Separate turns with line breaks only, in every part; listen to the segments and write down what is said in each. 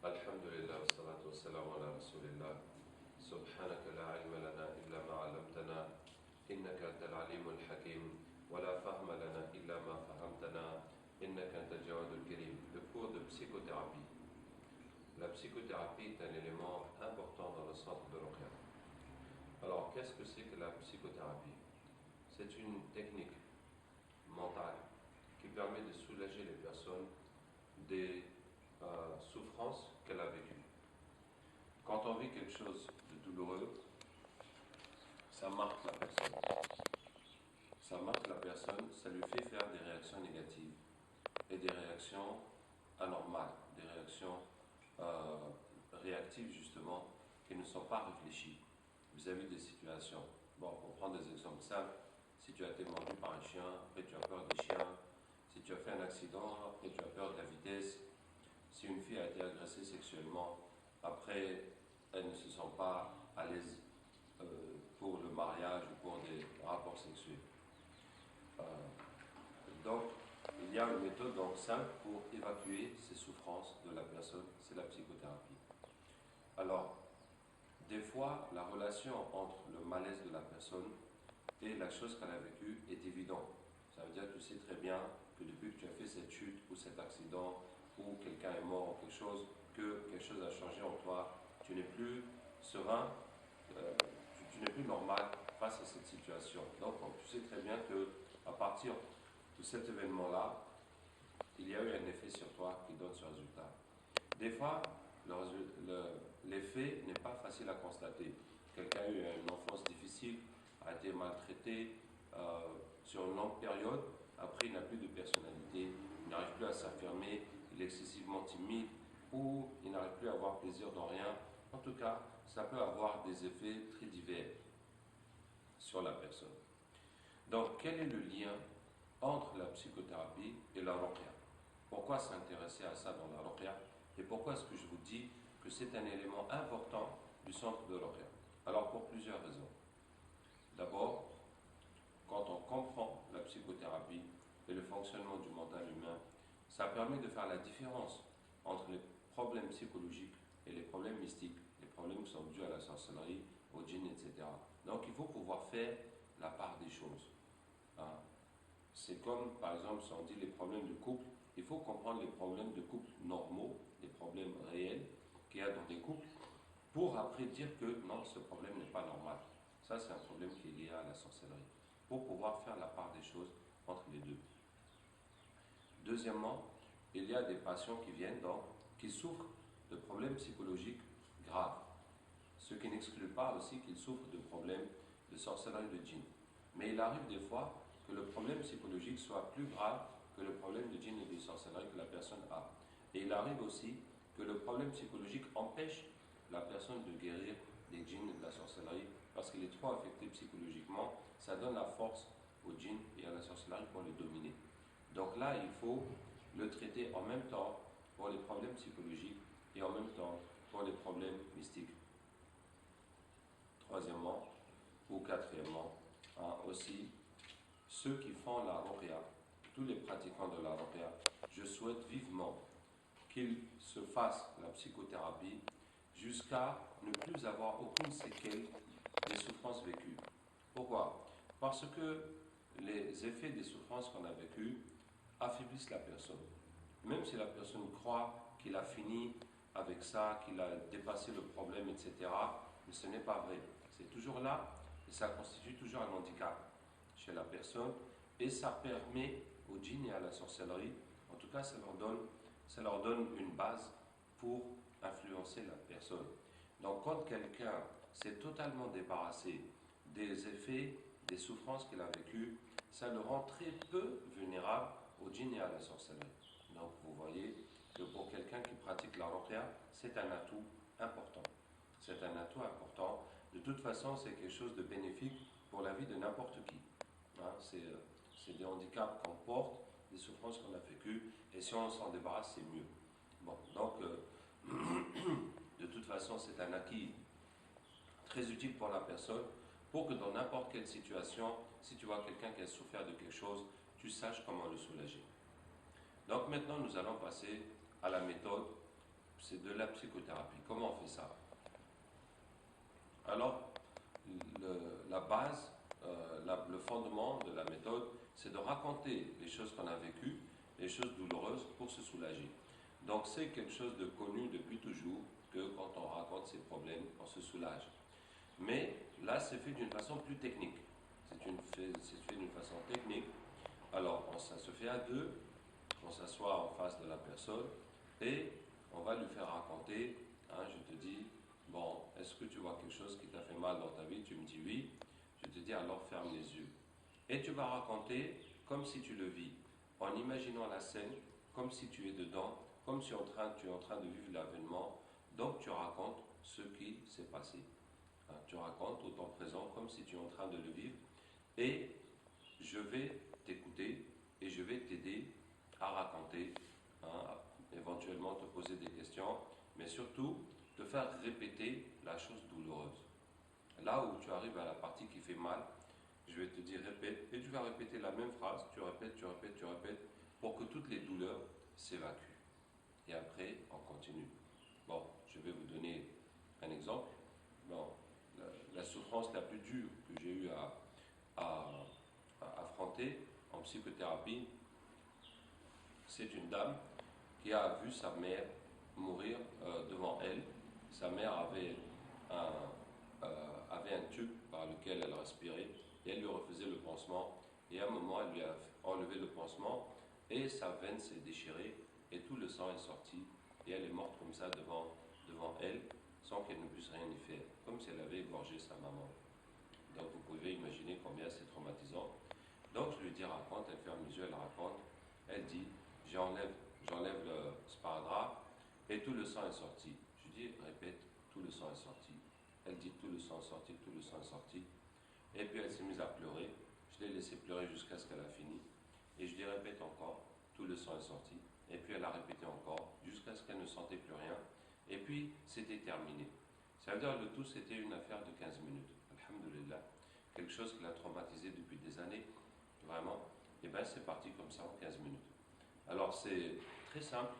الحمد لله والصلاة والسلام على رسول الله سبحانك لا علم لنا إلا ما علمتنا إنك أنت العليم الحكيم ولا فهم لنا إلا ما فهمتنا إنك أنت الجواد الكريم. Le cours de psychothérapie. La psychothérapie est un élément important dans le centre de Ruqya. Alors, qu'est-ce que c'est que la psychothérapie? C'est une technique mentale qui permet de soulager les personnes des souffrances qu'elle a vécues. Quand on vit quelque chose de douloureux, ça marque la personne. Ça marque la personne, ça lui fait faire des réactions négatives et des réactions anormales, des réactions réactives justement, qui ne sont pas réfléchies vis-à-vis des situations. Bon, pour prendre des exemples simples, si tu as été mordu par un chien, après tu as peur des chiens. Si tu as fait un accident, après tu as peur de la vitesse. Si une fille a été agressée sexuellement, après elle ne se sent pas à l'aise pour le mariage ou pour des rapports sexuels. Donc, il y a une méthode donc simple pour évacuer ces souffrances de la personne, c'est la psychothérapie. Alors, des fois, la relation entre le malaise de la personne et la chose qu'elle a vécue est évidente. Ça veut dire que tu sais très bien que depuis que tu as fait cette chute ou cet accident ou quelqu'un est mort ou quelque chose, que quelque chose a changé en toi, tu n'es plus serein, tu n'es plus normal face à cette situation. Donc tu sais très bien que à partir de cet événement-là, il y a eu un effet sur toi qui donne ce résultat. Des fois, l'effet n'est pas facile à constater. Quelqu'un a eu une enfance difficile, a été maltraité sur une longue période, après il n'a plus de personnalité, il n'arrive plus à s'affirmer, il est excessivement timide ou il n'arrive plus à avoir plaisir dans rien. En tout cas, ça peut avoir des effets très divers sur la personne. Donc, quel est le lien entre la psychothérapie et la ruqya? Pourquoi s'intéresser à ça dans la ruqya? Et pourquoi est-ce que je vous dis que c'est un élément important du centre de ruqya? Alors, pour plusieurs raisons. D'abord, quand on comprend la psychothérapie et le fonctionnement du mental humain, ça permet de faire la différence entre les problèmes psychologiques et les problèmes mystiques, les problèmes qui sont dus à la sorcellerie, au djinn, etc. Donc il faut pouvoir faire la part des choses. Hein. C'est comme, par exemple, si on dit les problèmes de couple, il faut comprendre les problèmes de couple normaux, les problèmes réels qu'il y a dans des couples, pour après dire que non, ce problème n'est pas normal. Ça, c'est un problème qui est lié à la sorcellerie. Pour pouvoir faire la part des choses entre les deux. Deuxièmement, il y a des patients qui viennent qui souffrent de problèmes psychologiques graves. Ce qui n'exclut pas aussi qu'ils souffrent de problèmes de sorcellerie de djinn. Mais il arrive des fois que le problème psychologique soit plus grave que le problème de djinn et de sorcellerie que la personne a. Et il arrive aussi que le problème psychologique empêche la personne de guérir des djinns et de la sorcellerie parce qu'il est trop affecté psychologiquement. Ça donne la force aux djinns et à la sorcellerie pour les dominer. Donc là, il faut le traiter en même temps pour les problèmes psychologiques et en même temps pour les problèmes mystiques. Troisièmement, ou quatrièmement, aussi, ceux qui font la ruqya, tous les pratiquants de la ruqya, je souhaite vivement qu'ils se fassent la psychothérapie jusqu'à ne plus avoir aucune séquelle des souffrances vécues. Pourquoi? Parce que les effets des souffrances qu'on a vécues affaiblissent la personne. Même si la personne croit qu'il a fini avec ça, qu'il a dépassé le problème, etc., mais ce n'est pas vrai. C'est toujours là et ça constitue toujours un handicap chez la personne et ça permet aux djinns et à la sorcellerie, en tout cas ça leur donne une base pour influencer la personne. Donc quand quelqu'un s'est totalement débarrassé des effets, des souffrances qu'il a vécues, ça le rend très peu vulnérable aux djinns et à la sorcellerie. Donc vous voyez que pour quelqu'un qui pratique la ruqya, c'est un atout important. C'est un atout important. De toute façon, c'est quelque chose de bénéfique pour la vie de n'importe qui. Hein, c'est des handicaps qu'on porte, des souffrances qu'on a vécues, et si on s'en débarrasse, c'est mieux. Bon, donc, de toute façon, c'est un acquis très utile pour la personne, pour que dans n'importe quelle situation, si tu vois quelqu'un qui a souffert de quelque chose, tu saches comment le soulager. Donc maintenant, nous allons passer à la méthode c'est de la psychothérapie. Comment on fait ça? Alors, la base, le fondement de la méthode, c'est de raconter les choses qu'on a vécues, les choses douloureuses pour se soulager. Donc c'est quelque chose de connu depuis toujours, que quand on raconte ses problèmes, on se soulage. Mais là, c'est fait d'une façon plus technique. C'est fait d'une façon technique. Alors, ça se fait à deux, on s'assoit en face de la personne et on va lui faire raconter, hein, je te dis, bon, est-ce que tu vois quelque chose qui t'a fait mal dans ta vie? Tu me dis oui. Je te dis alors ferme les yeux. Et tu vas raconter comme si tu le vis, en imaginant la scène, comme si tu es dedans, comme si tu es en train de vivre l'événement. Donc tu racontes ce qui s'est passé. Hein, tu racontes au temps présent comme si tu es en train de le vivre. Et je vais t'écouter et je vais t'aider à raconter, hein, éventuellement te poser des questions, mais surtout te faire répéter la chose douloureuse. Là où tu arrives à la partie qui fait mal, je vais te dire répète, et tu vas répéter la même phrase, tu répètes, tu répètes, tu répètes, pour que toutes les douleurs s'évacuent. Et après, on continue. Bon, je vais vous donner un exemple. Bon, la souffrance la plus dure que j'ai eu à affronter en psychothérapie, c'est une dame qui a vu sa mère mourir devant elle. Sa mère avait un tube par lequel elle respirait et elle lui refaisait le pansement. Et à un moment, elle lui a enlevé le pansement et sa veine s'est déchirée et tout le sang est sorti. Et elle est morte comme ça devant elle sans qu'elle ne puisse rien y faire, comme si elle avait égorgé sa maman. Donc vous pouvez imaginer combien c'est traumatisant. Donc je lui dis raconte, elle ferme les yeux, elle raconte. Elle dit j'enlève le sparadrap et tout le sang est sorti. Je dis répète, tout le sang est sorti. Elle dit tout le sang est sorti, tout le sang est sorti. Et puis elle s'est mise à pleurer. Je l'ai laissé pleurer jusqu'à ce qu'elle a fini. Et je lui répète encore, tout le sang est sorti. Et puis elle a répété encore jusqu'à ce qu'elle ne sentait plus rien. Et puis c'était terminé. Ça veut dire que le tout c'était une affaire de 15 minutes. Alhamdulillah. Quelque chose qui l'a traumatisé depuis des années. Vraiment. Et bien c'est parti comme ça en 15 minutes. Alors c'est très simple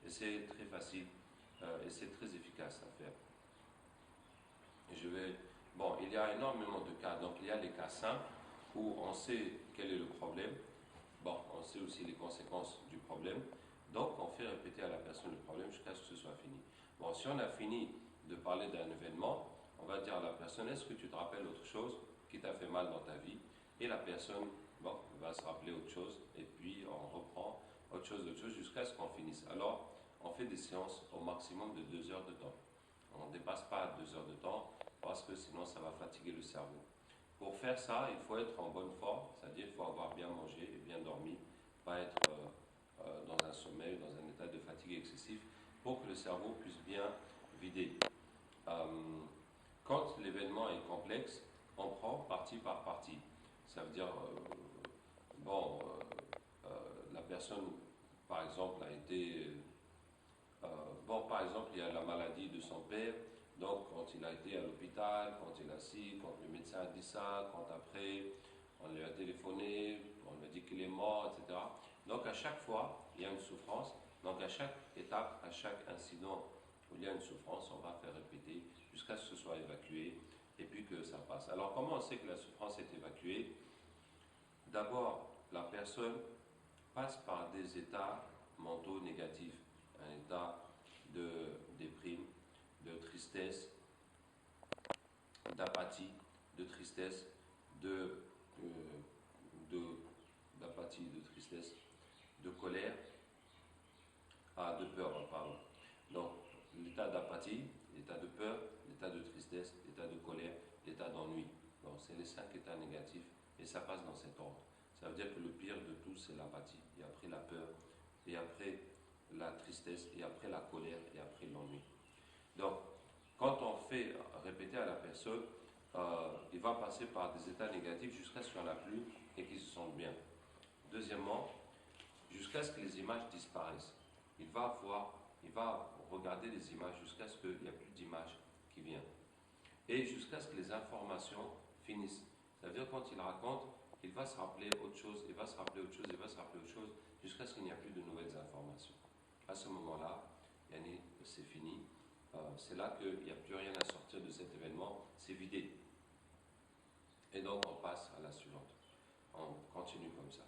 et c'est très facile et c'est très efficace à faire. Et bon, il y a énormément de cas. Donc il y a les cas simples où on sait quel est le problème. Bon, on sait aussi les conséquences du problème. Donc on fait répéter à la personne le problème jusqu'à ce que ce soit fini. Bon, si on a fini de parler d'un événement, on va dire à la personne, est-ce que tu te rappelles autre chose qui t'a fait mal dans ta vie? Et la personne, bon, va se rappeler autre chose et puis on reprend autre chose jusqu'à ce qu'on finisse. Alors, on fait des séances au maximum de 2 heures de temps. On ne dépasse pas 2 heures de temps parce que sinon ça va fatiguer le cerveau. Pour faire ça, il faut être en bonne forme, c'est-à-dire il faut avoir bien mangé et bien dormi, pas être dans un sommeil, dans un état de fatigue excessif, pour que le cerveau puisse bien vider. Quand l'événement est complexe, on prend partie par partie. Ça veut dire, bon, la personne, par exemple, a été... bon, par exemple, il y a la maladie de son père. Donc, quand il a été à l'hôpital, quand il a quand le médecin a dit ça, quand après, on lui a téléphoné, on lui a dit qu'il est mort, etc. Donc, à chaque fois, il y a une souffrance. Donc, à chaque étape, à chaque incident où il y a une souffrance, on va faire répéter jusqu'à ce que ce soit évacué et puis que ça passe. Alors, comment on sait que la souffrance est évacuée? D'abord, la personne passe par des états mentaux négatifs, un état de déprime, de tristesse, d'apathie, de tristesse, d'apathie, de tristesse, de colère, de peur, pardon. Donc, l'état d'apathie, l'état de peur, l'état de tristesse, l'état de colère, l'état d'ennui. Donc, c'est les 5 états négatifs et ça passe dans cet ordre. Ça veut dire que le pire de tout, c'est l'apathie, et après la peur, et après la tristesse, et après la colère, et après l'ennui. Donc, quand on fait répéter à la personne, il va passer par des états négatifs jusqu'à ce qu'il n'y en a plus et qu'il se sente bien. Deuxièmement, jusqu'à ce que les images disparaissent. Il va regarder les images jusqu'à ce qu'il n'y a plus d'images qui viennent. Et jusqu'à ce que les informations finissent. Ça veut dire quand il raconte, il va se rappeler autre chose, il va se rappeler autre chose, il va se rappeler autre chose, jusqu'à ce qu'il n'y a plus de nouvelles informations. À ce moment-là, c'est fini. C'est là qu'il n'y a plus rien à sortir de cet événement, c'est vidé. Et donc on passe à la suivante. On continue comme ça.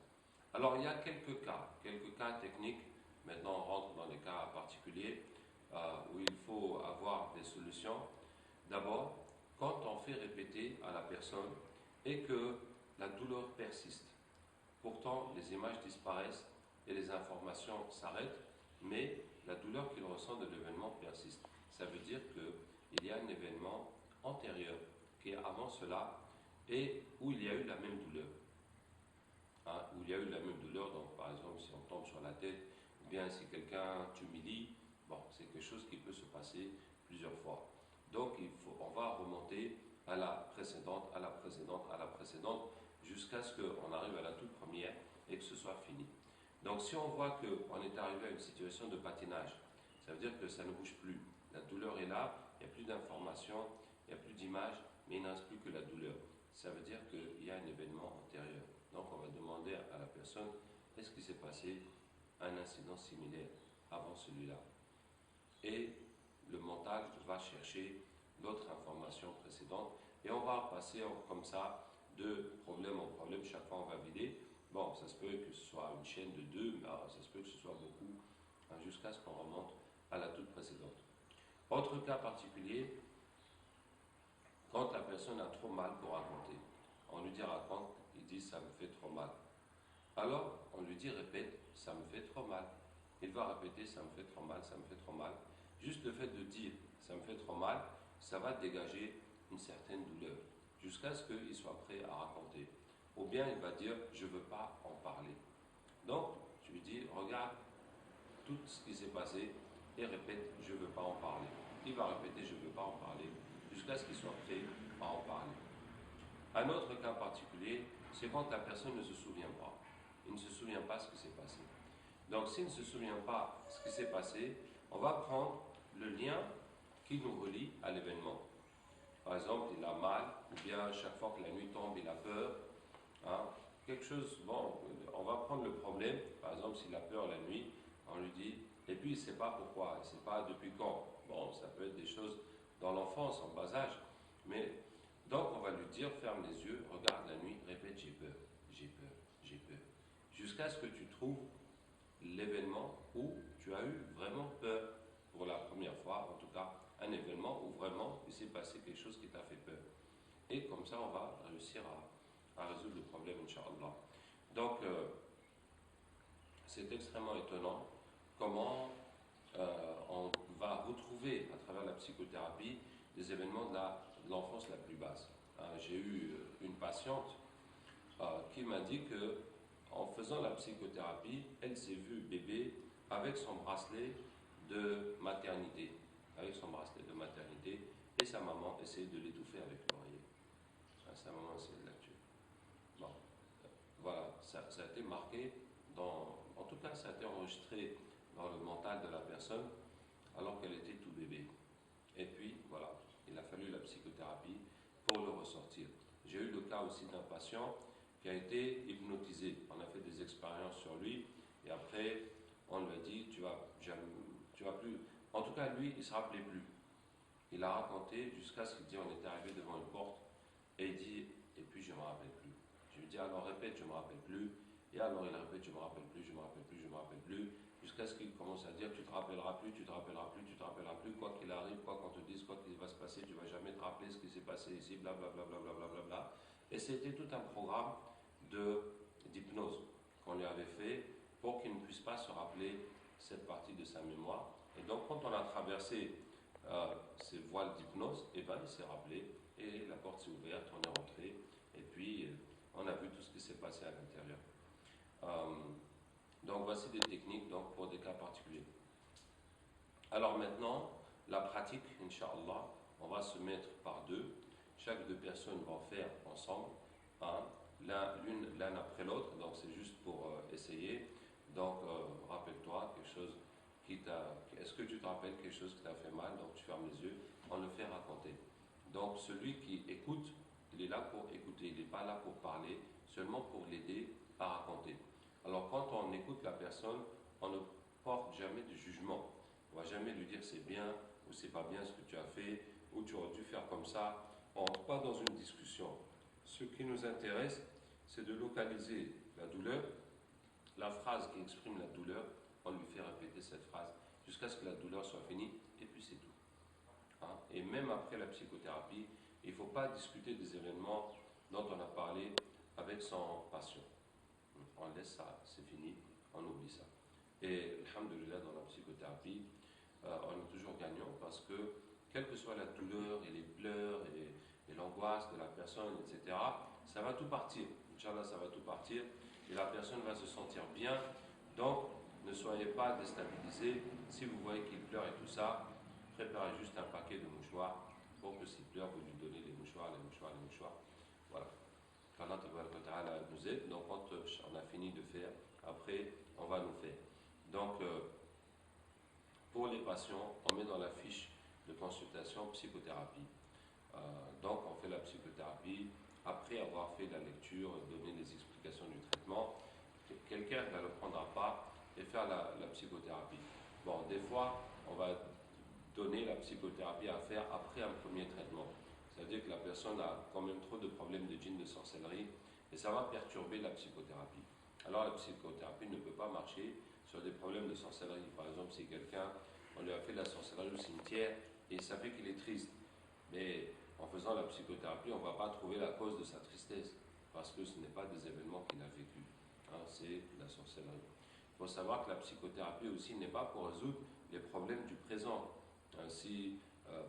Alors il y a quelques cas techniques. Maintenant on rentre dans des cas particuliers où il faut avoir des solutions. D'abord, quand on fait répéter à la personne et que la douleur persiste, pourtant les images disparaissent et les informations s'arrêtent, mais la douleur qu'il ressent de l'événement persiste. Ça veut dire qu'il y a un événement antérieur qui est avant cela et où il y a eu la même douleur. Où il y a eu la même douleur, donc par exemple si on tombe sur la tête, ou bien si quelqu'un t'humilie, bon, c'est quelque chose qui peut se passer plusieurs fois. Donc on va remonter à la précédente, à la précédente, à la précédente, jusqu'à ce qu'on arrive à la toute première et que ce soit fini. Donc si on voit qu'on est arrivé à une situation de patinage, ça veut dire que ça ne bouge plus. La douleur est là, il n'y a plus d'informations, il n'y a plus d'images, mais il n'en reste plus que la douleur. Ça veut dire qu'il y a un événement antérieur. Donc on va demander à la personne, est-ce qu'il s'est passé un incident similaire avant celui-là? Et le mental va chercher l'autre information précédente et on va passer comme ça de problème en problème, chaque fois on va vider. Bon, ça se peut que ce soit une chaîne de 2, mais ça se peut que ce soit beaucoup, jusqu'à ce qu'on remonte à la toute précédente. Autre cas particulier, quand la personne a trop mal pour raconter. On lui dit raconte, il dit ça me fait trop mal. Alors on lui dit répète, ça me fait trop mal. Il va répéter ça me fait trop mal, ça me fait trop mal. Juste le fait de dire ça me fait trop mal, ça va dégager une certaine douleur, jusqu'à ce qu'il soit prêt à raconter. Ou bien il va dire je ne veux pas en parler. Donc je lui dis regarde tout ce qui s'est passé et répète je ne veux pas en parler. Il va répéter je ne veux pas en parler jusqu'à ce qu'il soit prêt à en parler. Un autre cas particulier, c'est quand la personne ne se souvient pas. Il ne se souvient pas ce qui s'est passé. Donc s'il ne se souvient pas ce qui s'est passé, on va prendre le lien qui nous relie à l'événement. Par exemple, il a mal, ou bien chaque fois que la nuit tombe, il a peur. Quelque chose, bon, on va prendre le problème, par exemple, s'il a peur la nuit, on lui dit, et puis il ne sait pas pourquoi, il ne sait pas depuis quand. Bon, ça peut être des choses dans l'enfance, en bas âge, mais donc on va lui dire, ferme les yeux, regarde la nuit, répète, j'ai peur, j'ai peur, j'ai peur. Jusqu'à ce que tu trouves l'événement où tu as eu vraiment peur pour la première fois, en tout cas un événement où vraiment il s'est passé quelque chose qui t'a fait peur. Et comme ça, on va réussir à résoudre le problème, Inch'Allah. Donc, c'est extrêmement étonnant comment on va retrouver à travers la psychothérapie des événements de l'enfance la plus basse. J'ai eu une patiente qui m'a dit que en faisant la psychothérapie, elle s'est vue bébé avec son bracelet de maternité. Avec son bracelet de maternité, et sa maman essayait de l'étouffer avec l'oreiller. Sa maman essayait de la tuer. Bon, voilà, ça a été marqué, en tout cas, ça a été enregistré dans le mental de la personne alors qu'elle était tout bébé. Et puis, voilà, il a fallu la psychothérapie pour le ressortir. J'ai eu le cas aussi d'un patient qui a été hypnotisé. On a fait des expériences sur lui et après on lui a dit tu vas plus. En tout cas lui il se rappelait plus. Il a raconté jusqu'à ce qu'il dit on était arrivé devant une porte et il dit et puis je me rappelle plus. Je lui dis alors répète je me rappelle plus et alors il répète je me rappelle plus, je me rappelle plus, je me rappelle plus jusqu'à ce qu'il commence à dire tu te rappelleras plus, tu te rappelleras plus, tu te rappelleras plus quoi qu'il arrive, quoi qu'on te dise, quoi qu'il va se passer, tu vas jamais te rappeler ce qui s'est passé ici, blablabla. Bla. Et c'était tout un programme d'hypnose qu'on lui avait fait pour qu'il ne puisse pas se rappeler cette partie de sa mémoire. Et donc quand on a traversé ces voiles d'hypnose, et ben, il s'est rappelé et la porte s'est ouverte, on est rentré et puis on a vu tout ce qui s'est passé à l'intérieur. Donc voici des techniques donc, pour des cas particuliers. Alors maintenant, la pratique, Inch'Allah, on va se mettre par deux. Chaque deux personnes vont faire ensemble, l'un après l'autre, donc c'est juste pour essayer. Donc rappelle-toi quelque chose est-ce que tu te rappelles quelque chose qui t'a fait mal, donc tu fermes les yeux, on le fait raconter. Donc celui qui écoute, il est là pour écouter, il n'est pas là pour parler, seulement pour l'aider à raconter. Alors quand on écoute la personne, on ne porte jamais de jugement. On ne va jamais lui dire c'est bien ou c'est pas bien ce que tu as fait, ou tu aurais dû faire comme ça. On ne rentre pas dans une discussion. Ce qui nous intéresse, c'est de localiser la douleur, la phrase qui exprime la douleur, on lui fait répéter cette phrase jusqu'à ce que la douleur soit finie, et puis c'est tout. Hein? Et même après la psychothérapie, il ne faut pas discuter des événements dont on a parlé avec son patient. On laisse ça, c'est fini, on oublie ça. Et alhamdoulilah, dans la psychothérapie, on est toujours gagnant parce que, quelle que soit la douleur et les pleurs et l'angoisse de la personne, etc., ça va tout partir. Inch'Allah, ça va tout partir et la personne va se sentir bien. Donc, ne soyez pas déstabilisés. Si vous voyez qu'il pleure et tout ça, préparez juste un paquet de mouchoirs pour que s'il pleure, vous lui donnez les mouchoirs, les mouchoirs, les mouchoirs. Voilà. Qu'Allah nous aide. Donc, quand on a fini de faire, après, on va nous faire. Donc, pour les patients, on met dans la fiche de consultation psychothérapie. Donc, on fait la psychothérapie après avoir fait la lecture, donner les explications du traitement. Quelqu'un ne le prendra pas et faire la psychothérapie. Bon, des fois, on va donner la psychothérapie à faire après un premier traitement. C'est-à-dire que la personne a quand même trop de problèmes de djinn, de sorcellerie, et ça va perturber la psychothérapie. Alors la psychothérapie ne peut pas marcher sur des problèmes de sorcellerie. Par exemple, si quelqu'un, on lui a fait de la sorcellerie au cimetière, et ça fait qu'il est triste. Mais en faisant la psychothérapie, on ne va pas trouver la cause de sa tristesse, parce que ce n'est pas des événements qu'il a vécus. Hein, c'est la sorcellerie. Il faut savoir que la psychothérapie aussi n'est pas pour résoudre les problèmes du présent. Si,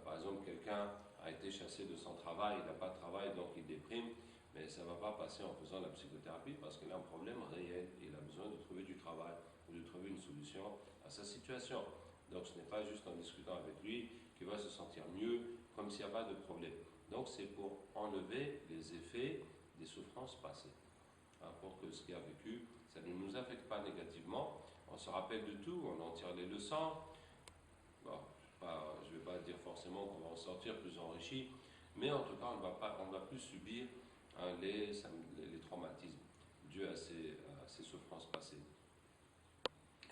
par exemple, quelqu'un a été chassé de son travail, il n'a pas de travail, donc il déprime, mais ça ne va pas passer en faisant la psychothérapie parce qu'il a un problème réel et il a besoin de trouver du travail ou de trouver une solution à sa situation. Donc ce n'est pas juste en discutant avec lui qu'il va se sentir mieux, comme s'il n'y a pas de problème. Donc c'est pour enlever les effets des souffrances passées. Hein, pour que ce qu'il a vécu, ça ne nous affecte pas négativement. On se rappelle de tout, on en tire les leçons. Bon, je ne vais pas dire forcément qu'on va en sortir plus enrichi, mais en tout cas, on ne va plus subir hein, les traumatismes dus à ces souffrances passées.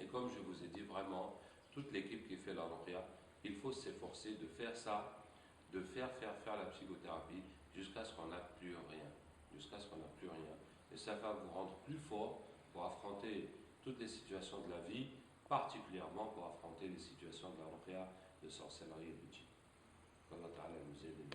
Et comme je vous ai dit, vraiment, toute l'équipe qui fait la ruqya, il faut s'efforcer de faire ça, de faire la psychothérapie jusqu'à ce qu'on n'a plus rien. Jusqu'à ce qu'on n'a plus rien. Et ça va vous rendre plus fort pour affronter toutes les situations de la vie, particulièrement pour affronter les situations de la ruqya, de sorcellerie et de djinn. Qu'Allah Ta'ala nous aide.